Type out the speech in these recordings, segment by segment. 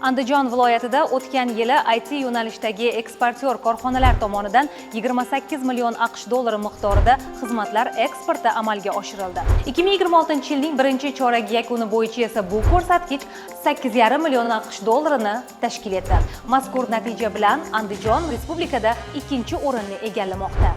Andijon viloyatida o'tgan yili IT yo'nalishdagi eksportyor korxonalar tomonidan 28 million AQSh dollari miqdorida xizmatlar eksporti amalga oshirildi. 2026-yilning birinchi choragi yakuni bo'yicha esa bu ko'rsatkich 8,5 million AQSh dollarini tashkil etdi. Mazkur natija bilan Andijon respublikada ikkinchi o'rinni egallamoqda.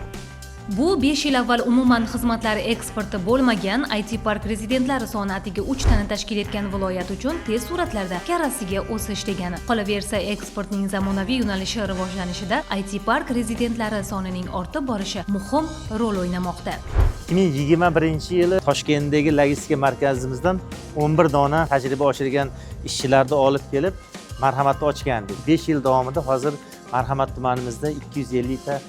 Bu 5 yil avval umuman xizmatlar eksporti bo'lmagan IT park rezidentlari soni atiga 3 tani tashkil etgan viloyat uchun tez sur'atlarda karrasiga o'sish degani. Qolaversa, eksportning zamonaviy yo'nalishi rivojlanishida IT park rezidentlari sonining ortib borishi muhim rol o'ynamoqda. 2021-yili Toshkentdagi logistika markazimizdan 11 dona tajriba oshirgan ishchilarni olib kelib, Marhamatda ochgandik. 5 yil davomida hozir Marhamat tumanimizda 250 ta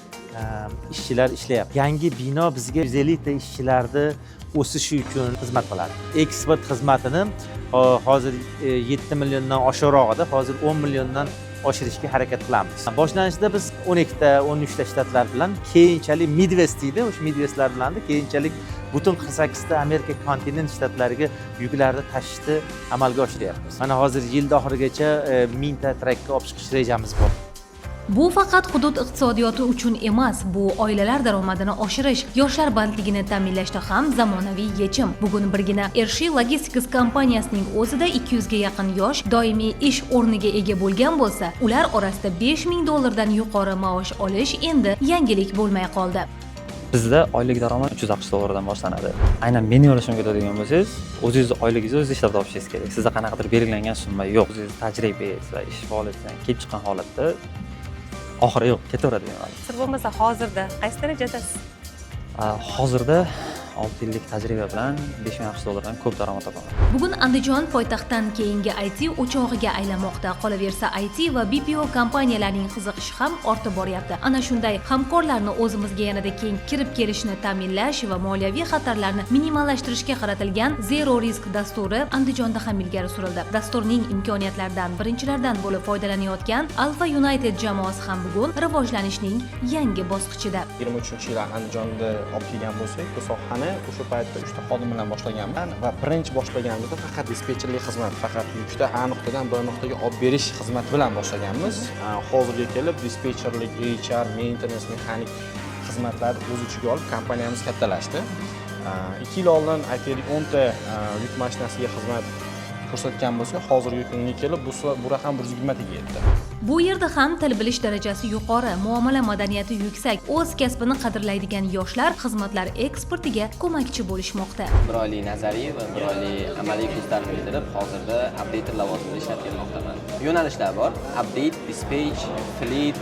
ishchilar ishlayapti. Yangi bino bizga 150 ta ishchilarni o'sishi uchun xizmat qiladi. Eksport xizmatini hozir 7 milliondan oshiqrog'ida, hozir 10 milliondan oshirishga harakat qilamiz. Boshlanishda biz 12 ta, 13 ta shtatlar bilan, keyinchalik Midwest deydi, o'sha Midwestlar bilan keyinchalik butun 48 ta Amerika kontinent shtatlariga yuklarni tashishni amalga oshiryapmiz. Mana hozir yil oxirigacha 1000 ta trakka olib chiqish rejamiz bor. Bu faqat hudud iqtisodiyoti uchun emas, bu oilalar daromadini oshirish, yoshlar bandligini ta'minlashda ham zamonaviy yechim. Bugun birgina Ershi Logistics kompaniyasining o'zida 200 ga yaqin yosh doimiy ish o'rniga ega bo'lgan bo'lsa, ular orasida 5000 dollardan yuqori maosh olish endi yangilik bo'lmay qoldi. Bizda oylik daromad 360 dollardan boshlanadi. Aynan meni yo'lishimga ketadigan bo'lsangiz, o'zingiz oyligingizni o'zingiz ishlab topishingiz kerak. Sizda qanaqadir belgilangan summa yo'q. O'zingiz tajribangiz va ish faoliyatidan kelib chiqqan holatda oxiri yo'q, ketaveradi demayman. Sir bo'lmasa hozirda qaysi darajadasiz? Hozirda 6 yillik tajriba bilan 5000 AQSh dollardan ko'p daromad topaman. Bugun Andijon poytaxtdan keyingi IT o'chog'iga aylanmoqda. Qolaversa, IT va BPO kompaniyalarining qiziqishi ham ortib boryapti. Ana shunday hamkorlarni o'zimizga yanada keng kirib kelishni ta'minlash va moliyaviy xatarlarni minimallashtirishga qaratilgan Zero Risk dasturi Andijonda ham ilgari surildi. Dasturning imkoniyatlaridan birinchilardan bo'lib foydalanayotgan Alpha United jamoasi ham bugun rivojlanishning yangi bosqichida. 23-yil Andijonda olib kelgan bo'lsak, bu sohani o'sha paytda 3 ta xodim bilan boshlaganman va birinchi boshlaganimizda faqat dispetcherlik xizmat, faqat yukni A nuqtadan B nuqtaga olib berish xizmati bilan boshlaganmiz. Hozirga kelib dispetcherlik, HR, maintenance, mexanik xizmatlarni o'z ichiga olib kompaniyamiz kattalashdi. 2 yil oldin aytaylik 10 ta yuk mashinasiga xizmat ko'rsatgan bo'lsa, hozirgi kunga kelib bu raqam 120 taga yetdi. Bu yerda ham til bilish darajasi yuqori, muomala madaniyati yuksak, o'z kasbini qadrlaydigan yoshlar xizmatlar eksportiga ko'makchi bo'lishmoqda. Bir oylik nazariy va bir oylik amaliy kurslarni bitirib, hozirda updater lavozimida ishlab kelmoqdaman. Yo'nalishlar bor: update, dispatch, fleet,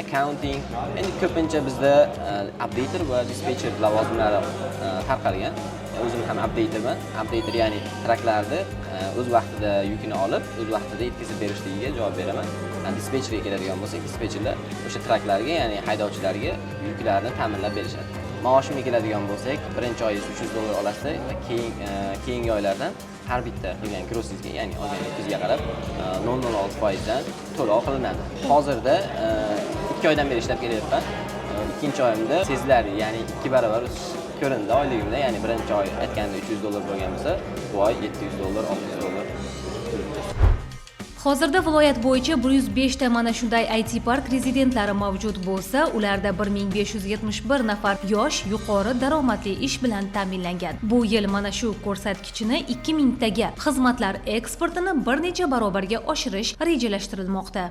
accounting. Endi ko'pincha bizda updater va dispatcher lavozimlari tarqalgan. O'zim ham updaterman. Updater ya'ni traklarni o'z vaqtida yukini olib, o'z vaqtida yetkazib berishligiga javob beraman. Dispetcherga keladigan bo'lsak, dispetcherlar o'sha traklarga, ya'ni haydovchilarga yuklarni ta'minlab berishadi. Maoshimga keladigan bo'lsak, birinchi oyingiz 300 dollar olasiz va keyingi oylardan har bitta qilgan grossingizga, ya'ni olgan yukinizga qarab 0.06% dan to'lov qilinadi. Hozirda 2 oydan beri ishlab kelyapman. Ikkinchi oyimda sezilarli, ya'ni 2 barobar ko'rindi oyligimda, ya'ni birinchi oy aytganda 300 dollar bo'lgan bo'lsa, bu oy 700 dollar, 600 dollar. Hozirda viloyat bo'yicha 105 ta mana shunday IT park rezidentlari mavjud bo'lsa, ularda 1571 nafar yosh yuqori daromadli ish bilan ta'minlangan. Bu yil mana shu ko'rsatkichni 2000 taga, xizmatlar eksportini bir necha barobarga oshirish rejalashtirilmoqda.